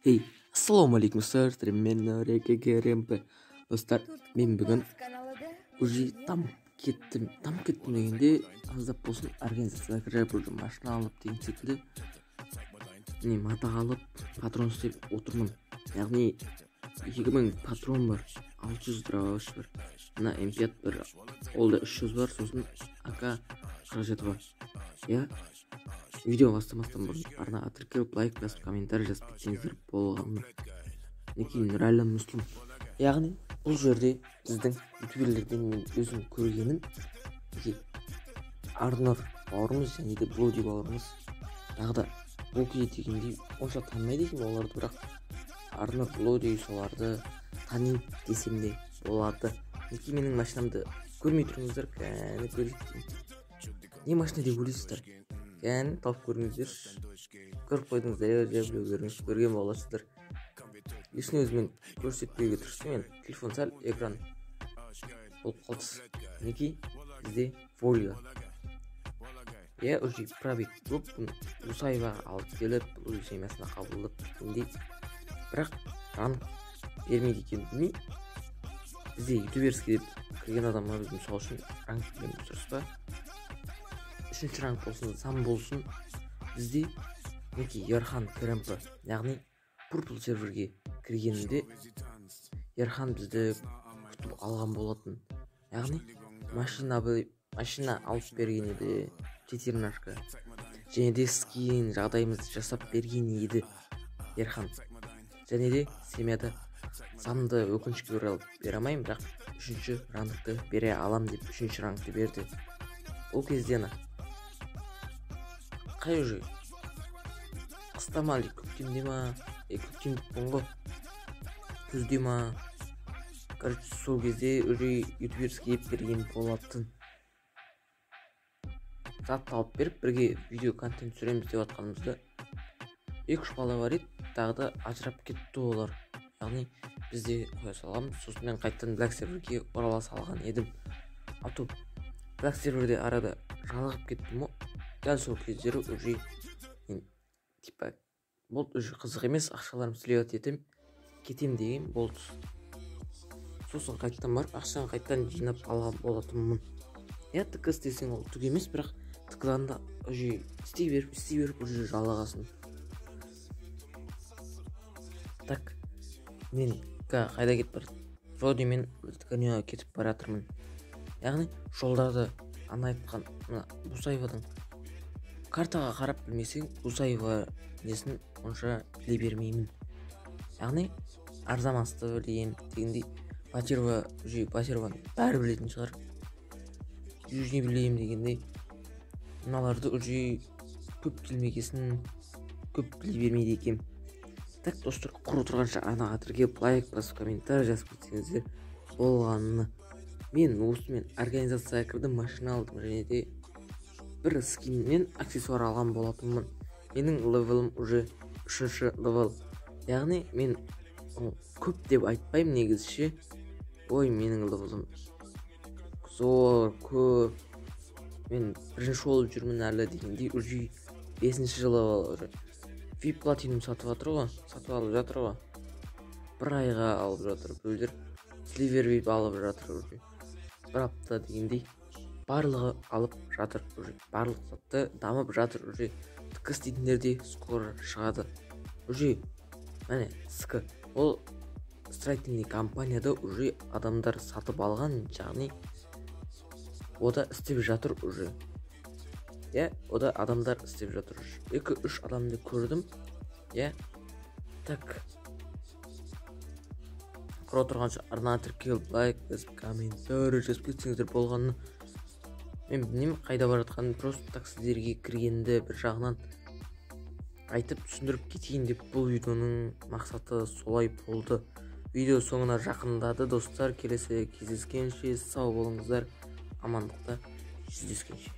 Hey, assalomu достар, мен РКГРМП. Достар, мен бүгін уже там кеттім дегенде аздап болсын организацияға кіріп жүрдім, машина алып деген секілді не мата алып патрон істеп отырмын. Яғни 2000 патрон бар, 600 дробаш бар, мына М5 бар, ол да 300 бар, сосын АК-47 бар. Я видео бастамастан бұрын арнаға тіркеліп лайк басып комментарий жазып кетсеңіздер болғаны. Мінекей Нұрәлі Мұслым. Яғни бұл жерде біздің ютуберлерден мен өзім көргенім Арнұр бауырымыз және де Блоди бауырымыз тағы да Блоди дегендей онша танымайды екен оларды, бірақ Арнұр, Блоди соларды танимын десем де болады. Мінекей менің машинамды көрмей тұрыңыздар, кәне көрейік. Не машина деп ойлайсыздар? Кәне тауып көріңіздер. Көріп қойдыңыздар, көрген боласыздар. Есін өзімен көрсетпеуге тырыстым, мен телефон сәл экран болып қалды. Мінекей бізде Volga. Я уже пробег көп Усаеваға алып келіп, өз семьясына қабылдап дегендей, бірақ ранг бермейді екен білмей. Бізде ютуберский деп кірген адамға біз мысал үшін ранг береміз, дұрыс па? 3-ші ранг болсын, сам болсын, бізде мінекей Ерхан КРМП, яғни Purple серверге кіргенінде Ерхан бізді күтіп алған болатын. Яғни машина алып берген еді, ветеринарка, және де скин жағдайымызды жасап берген еді Ерхан. Және де семьяда самды өкінішке орай бере алмаймын, бірақ 3-ші рангты бере алам деп 3-ші рангты берді. Ол кезде қай уже қыста ма, көктемде ма, көктем бұнғы күзде ма, короче сол кезде уже ютуберский еп берген болатын. Зат алып беріп бірге видео контент түсіреміз деп атқанымызда 2-3 бала бар еді, тағы да ажырап кетті олар. Яғни бізде қоя саламыз, сосын мен қайттан Black серверге орала салған едім. Ато Black серверде арада жалығып кеттім. Дәл сол кездері уже типа болды, уже қызық емес, ақшаларым сілеуат етем, кетем деген болды. Сосын қайттан барып, ақшаны қайттан жинап алған болатынмын. ТК істесең ол түк емес, бірақ ТК-дан да уже істей беріп уже жалығасын. Так, мен қайда кетіп барады? Вроде мен ТК-ға кетіп баратырмын. Яғни жолдарды ана айтқан Бусаевадан картаға қарап білмесең, Бусаева несін онша біле бермеймін. Яғни арзамасты білейін дегендей, Батерованы бәрі білетін шығар. Жүзіне білейім дегендей, мыналарды уже көп келмегесін, көп біле бермейді екем. Так, достар, құр отырғанша арнаға тіркеліп лайк басып комментарий жазып кетсеңіздер болғаны. Мен осымен организацияға кірдім, машина алдым, және де бір скиннен аксессуар алған болатынмын. Менің левелім уже 3-ші левел. Яғни мен көп деп айтпаймын негізше. Ой, менің левелім зор, көп. Мен бірінші болып жүрмін әлі дегендей, уже 5-ші левел уже. VIP платинум сатып алып жатыр ғой. Бір айға алып жатыр, біреулер сливер VIP алып жатыр уже. Бір апта дегендей барлығы алып жатыр уже. Барлық затты дамып жатыр уже. ТК істейтіндер де скоро шығады. Уже мәне СК ол строительный компанияда уже адамдар сатып алған, яғни ода істеп жатыр уже. Ода адамдар істеп жатыр. 2-3 адамды көрдім. Так. Құр отырғанша арнаға тіркеліп лайк басып комментарий жазып кетсеңіздер болғаны. Мен білмеймін қайда бара жатқанын, просто так сіздерге кіргенді бір жағынан айтып түсіндіріп кетейін деп бұл видеоның мақсаты солай болды. Видео соңына жақындады достар, келесі кездескенше сау болыңыздар, амандықта жүздескенше.